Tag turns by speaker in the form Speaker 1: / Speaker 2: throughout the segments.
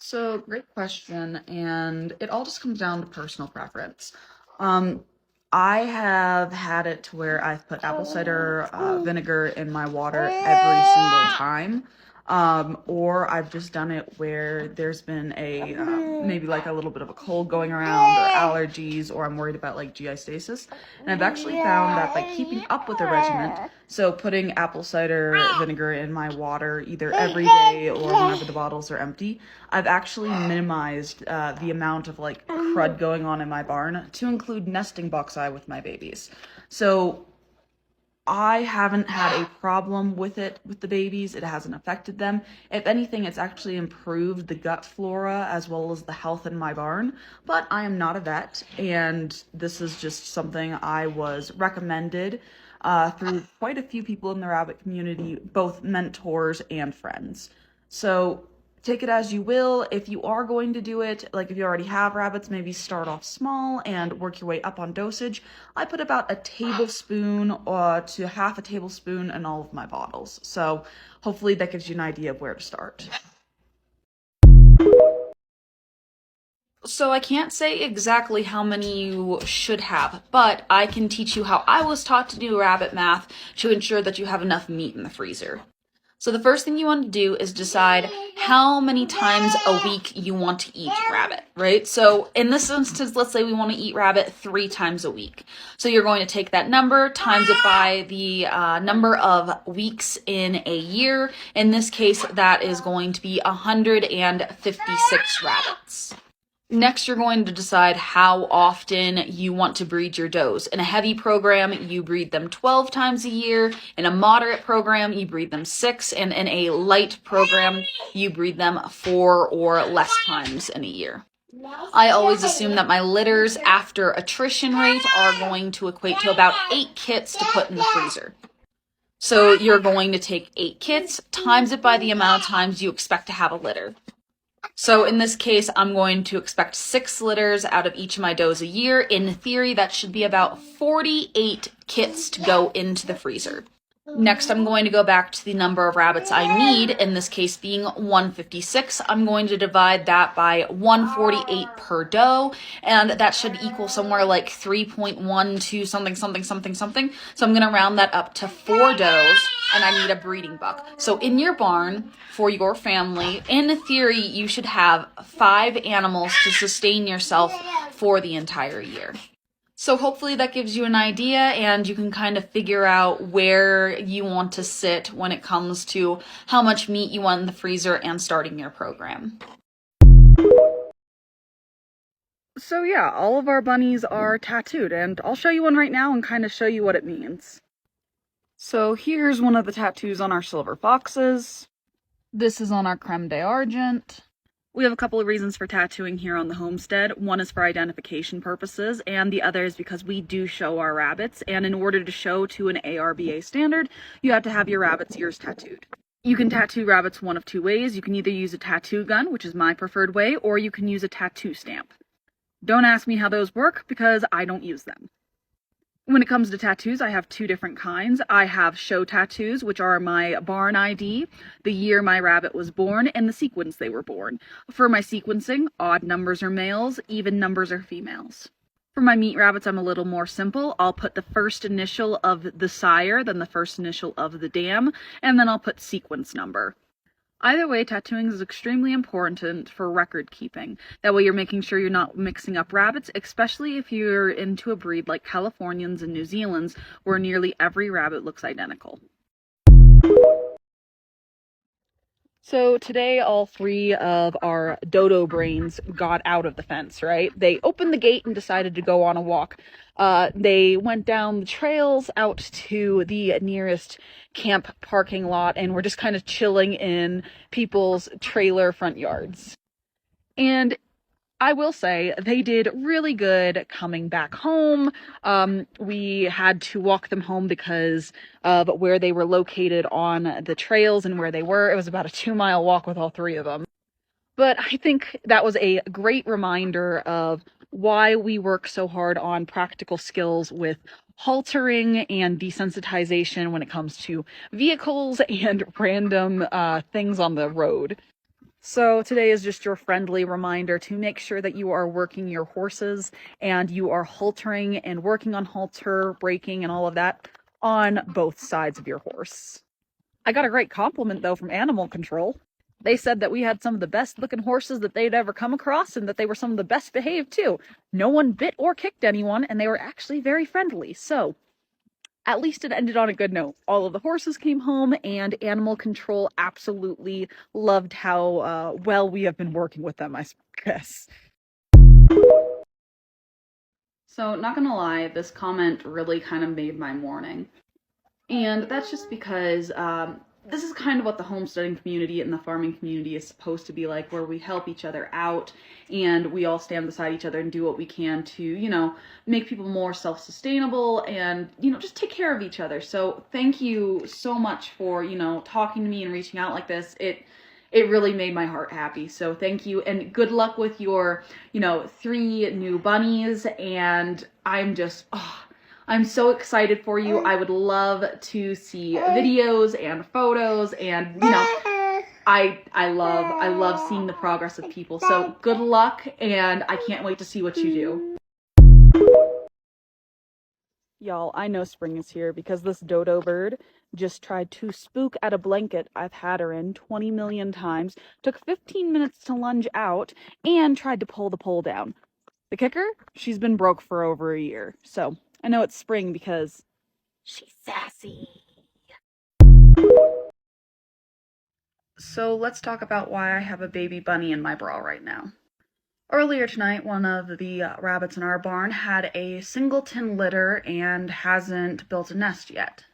Speaker 1: So, great question, and it all just comes down to personal preference. Um, I have had it to where I've put apple cider vinegar in my water every single time. Or I've just done it where there's been a maybe like a little bit of a cold going around or allergies, or I'm worried about like GI stasis. And I've actually found that by keeping up with the regimen, so putting apple cider vinegar in my water either every day or whenever the bottles are empty, I've actually minimized the amount of like crud going on in my barn to include nesting bauxi with my babies. So I haven't had a problem with it with the babies. It hasn't affected them. If anything, it's actually improved the gut flora as well as the health in my barn. But I am not a vet, and this is just something I was recommended through quite a few people in the rabbit community, both mentors and friends. So take it as you will. If you are going to do it, like if you already have rabbits, maybe start off small and work your way up on dosage. I put about a tablespoon to half a tablespoon in all of my bottles. So hopefully that gives you an idea of where to start. So I can't say exactly how many you should have, but I can teach you how I was taught to do rabbit math to ensure that you have enough meat in the freezer. So the first thing you want to do is decide how many times a week you want to eat rabbit, right? So in this instance, let's say we want to eat rabbit 3 times a week. So you're going to take that number, times it by the number of weeks in a year. In this case, that is going to be 156 rabbits. Next, you're going to decide how often you want to breed your does. In a heavy program, you breed them 12 times a year. In a moderate program, you breed them 6. And in a light program, you breed them 4 or less times in a year. I always assume that my litters after attrition rate are going to equate to about 8 kits to put in the freezer. So you're going to take 8 kits, times it by the amount of times you expect to have a litter. So in this case, I'm going to expect 6 litters out of each of my does a year. In theory, that should be about 48 kits to go into the freezer. Next, I'm going to go back to the number of rabbits I need, in this case being 156. I'm going to divide that by 148 per doe, and that should equal somewhere like 3.12 something, something, something, something. So I'm going to round that up to 4 does, and I need a breeding buck. So in your barn, for your family, in theory, you should have 5 animals to sustain yourself for the entire year. So hopefully that gives you an idea, and you can kind of figure out where you want to sit when it comes to how much meat you want in the freezer and starting your program. So yeah, all of our bunnies are tattooed, and I'll show you one right now and kind of show you what it means. So here's one of the tattoos on our silver foxes. This is on our creme d'argent. We have a couple of reasons for tattooing here on the homestead. One is for identification purposes, and the other is because we do show our rabbits, and in order to show to an ARBA standard, you have to have your rabbit's ears tattooed. You can tattoo rabbits one of 2 ways. You can either use a tattoo gun, which is my preferred way, or you can use a tattoo stamp. Don't ask me how those work, because I don't use them. When it comes to tattoos, I have 2 different kinds. I have show tattoos, which are my barn ID, the year my rabbit was born, and the sequence they were born. For my sequencing, odd numbers are males, even numbers are females. For my meat rabbits, I'm a little more simple. I'll put the first initial of the sire, then the first initial of the dam, and then I'll put sequence number. Either way, tattooing is extremely important for record keeping. That way you're making sure you're not mixing up rabbits, especially if you're into a breed like Californians and New Zealand's, where nearly every rabbit looks identical. So today, all 3 of our dodo brains got out of the fence, right? They opened the gate and decided to go on a walk. They went down the trails out to the nearest camp parking lot and were just kind of chilling in people's trailer front yards. And I will say they did really good coming back home. We had to walk them home because of where they were located on the trails and where they were. It was about a 2-mile walk with all 3 of them. But I think that was a great reminder of why we work so hard on practical skills with haltering and desensitization when it comes to vehicles and random things on the road. So today is just your friendly reminder to make sure that you are working your horses and you are haltering and working on halter, braking, and all of that on both sides of your horse. I got a great compliment though from animal control. They said that we had some of the best looking horses that they'd ever come across and that they were some of the best behaved too. No one bit or kicked anyone and they were actually very friendly. So at least it ended on a good note. All of the horses came home, and animal control absolutely loved how well we have been working with them, I guess. So, not gonna lie, this comment really kind of made my morning. And that's just because this is kind of what the homesteading community and the farming community is supposed to be like, where we help each other out and we all stand beside each other and do what we can to, make people more self-sustainable and, just take care of each other. So thank you so much for, talking to me and reaching out like this. It really made my heart happy. So thank you and good luck with your, 3 new bunnies. And I'm so excited for you. I would love to see videos and photos and, I love seeing the progress of people. So good luck and I can't wait to see what you do. Y'all, I know spring is here because this dodo bird just tried to spook at a blanket I've had her in 20 million times, took 15 minutes to lunge out, and tried to pull the pole down. The kicker? She's been broke for over a year. So I know it's spring because she's sassy. So let's talk about why I have a baby bunny in my bra right now. Earlier tonight, one of the rabbits in our barn had a singleton litter and hasn't built a nest yet.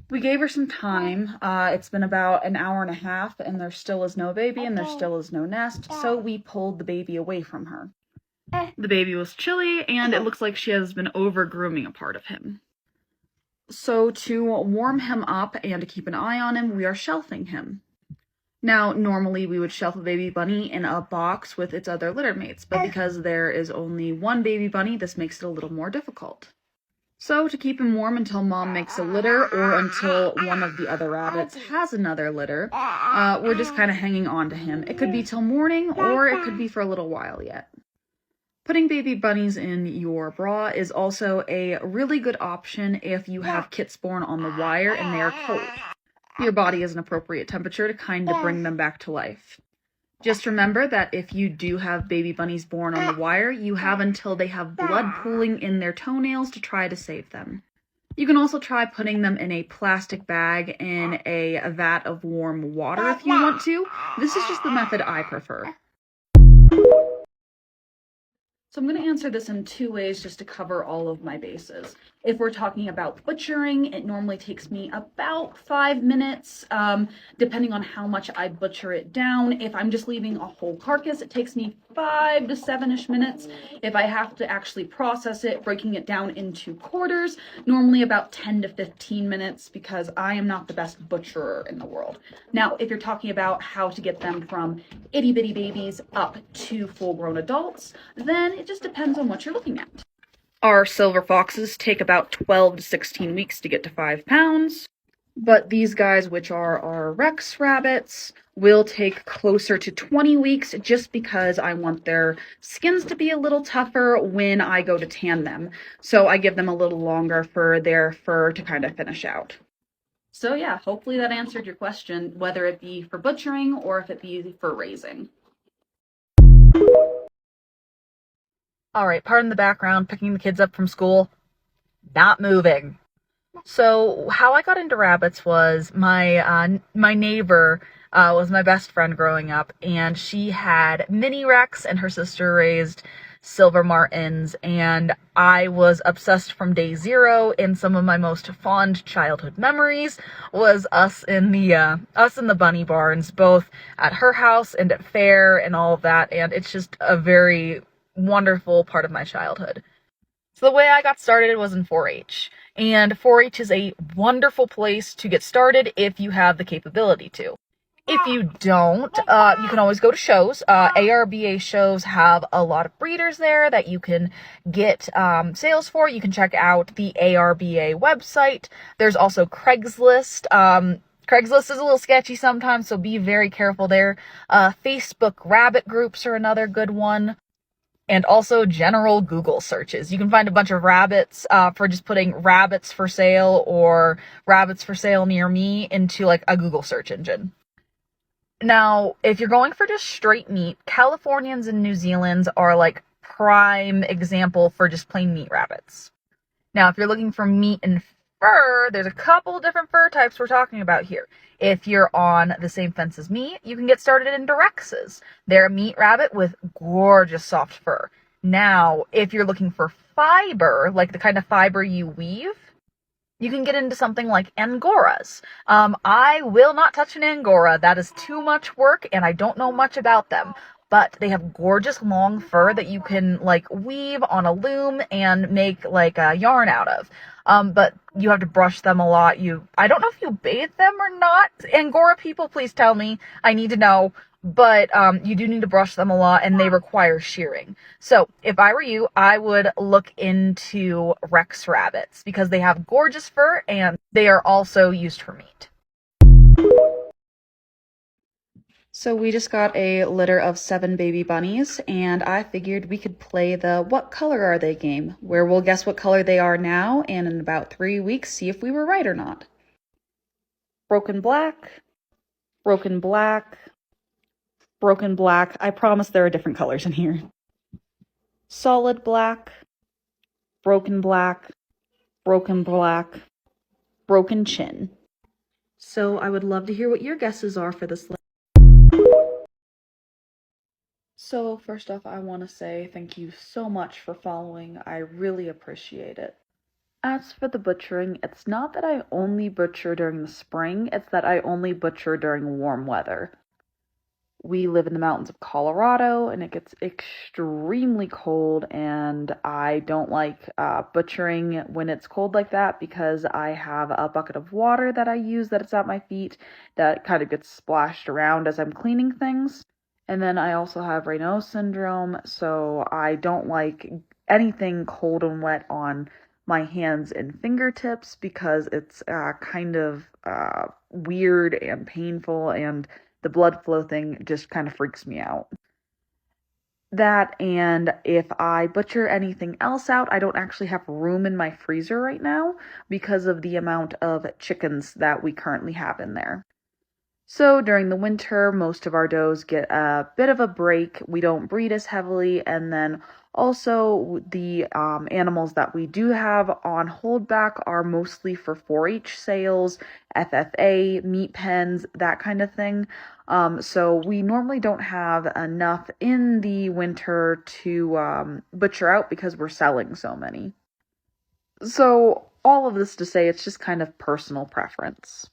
Speaker 1: We gave her some time. It's been about an hour and a half and there still is no baby and there still is no nest, so we pulled the baby away from her. The baby was chilly and it looks like she has been over-grooming a part of him. So to warm him up and to keep an eye on him, we are shelving him. Now, normally we would shelf a baby bunny in a box with its other litter mates, but because there is only one baby bunny, this makes it a little more difficult. So to keep him warm until mom makes a litter or until one of the other rabbits has another litter, we're just kind of hanging on to him. It could be till morning or it could be for a little while yet. Putting baby bunnies in your bra is also a really good option if you have kits born on the wire and they are cold. Your body is an appropriate temperature to kind of bring them back to life. Just remember that if you do have baby bunnies born on the wire, you have until they have blood pooling in their toenails to try to save them. You can also try putting them in a plastic bag in a vat of warm water if you want to. This is just the method I prefer. So I'm going to answer this in 2 ways just to cover all of my bases. If we're talking about butchering, it normally takes me about 5 minutes, depending on how much I butcher it down. If I'm just leaving a whole carcass, it takes me 5 to 7-ish minutes. If I have to actually process it, breaking it down into quarters, normally about 10 to 15 minutes because I am not the best butcherer in the world. Now, if you're talking about how to get them from itty bitty babies up to full-grown adults, then it just depends on what you're looking at. Our silver foxes take about 12 to 16 weeks to get to 5 pounds, but these guys, which are our Rex rabbits, will take closer to 20 weeks just because I want their skins to be a little tougher when I go to tan them. So I give them a little longer for their fur to kind of finish out. So yeah, hopefully that answered your question, whether it be for butchering or if it be for raising. All right, pardon the background, picking the kids up from school, not moving. So how I got into rabbits was my neighbor was my best friend growing up, and she had mini Rex and her sister raised silver martins, and I was obsessed from day 0. And some of my most fond childhood memories was us in the bunny barns, both at her house and at fair and all of that, and it's just a very wonderful part of my childhood. So the way I got started was in 4-H. And 4-H is a wonderful place to get started if you have the capability to. If you don't, you can always go to shows. ARBA shows have a lot of breeders there that you can get sales for. You can check out the ARBA website. There's also Craigslist. Craigslist is a little sketchy sometimes, so be very careful there. Facebook rabbit groups are another good one. And also general Google searches. You can find a bunch of rabbits for just putting rabbits for sale or rabbits for sale near me into like a Google search engine. Now, if you're going for just straight meat, Californians and New Zealand's are like prime example for just plain meat rabbits. Now, if you're looking for meat and fur, there's a couple different fur types we're talking about here. If you're on the same fence as me, you can get started in Rexes. They're a meat rabbit with gorgeous soft fur. Now, if you're looking for fiber, like the kind of fiber you weave, you can get into something like Angoras. I will not touch an Angora. That is too much work, and I don't know much about them. But they have gorgeous long fur that you can like weave on a loom and make like a yarn out of. But you have to brush them a lot. I don't know if you bathe them or not. Angora people, please tell me. I need to know. But you do need to brush them a lot, and they require shearing. So if I were you, I would look into Rex rabbits because they have gorgeous fur and they are also used for meat. So we just got a litter of 7 baby bunnies, and I figured we could play the what color are they game, where we'll guess what color they are now, and in about 3 weeks see if we were right or not. Broken black, broken black, broken black. I promise there are different colors in here. Solid black, broken black, broken black, broken chin. So I would love to hear what your guesses are for this. So first off, I want to say thank you so much for following. I really appreciate it. As for the butchering, it's not that I only butcher during the spring, it's that I only butcher during warm weather. We live in the mountains of Colorado and it gets extremely cold, and I don't like butchering when it's cold like that because I have a bucket of water that I use that is at my feet that kind of gets splashed around as I'm cleaning things. And then I also have Raynaud syndrome, so I don't like anything cold and wet on my hands and fingertips because it's kind of weird and painful, and the blood flow thing just kind of freaks me out. That, and if I butcher anything else out, I don't actually have room in my freezer right now because of the amount of chickens that we currently have in there. So during the winter, most of our does get a bit of a break. We don't breed as heavily, and then also the animals that we do have on holdback are mostly for 4-H sales, FFA, meat pens, that kind of thing. So we normally don't have enough in the winter to butcher out because we're selling so many. So all of this to say, it's just kind of personal preference.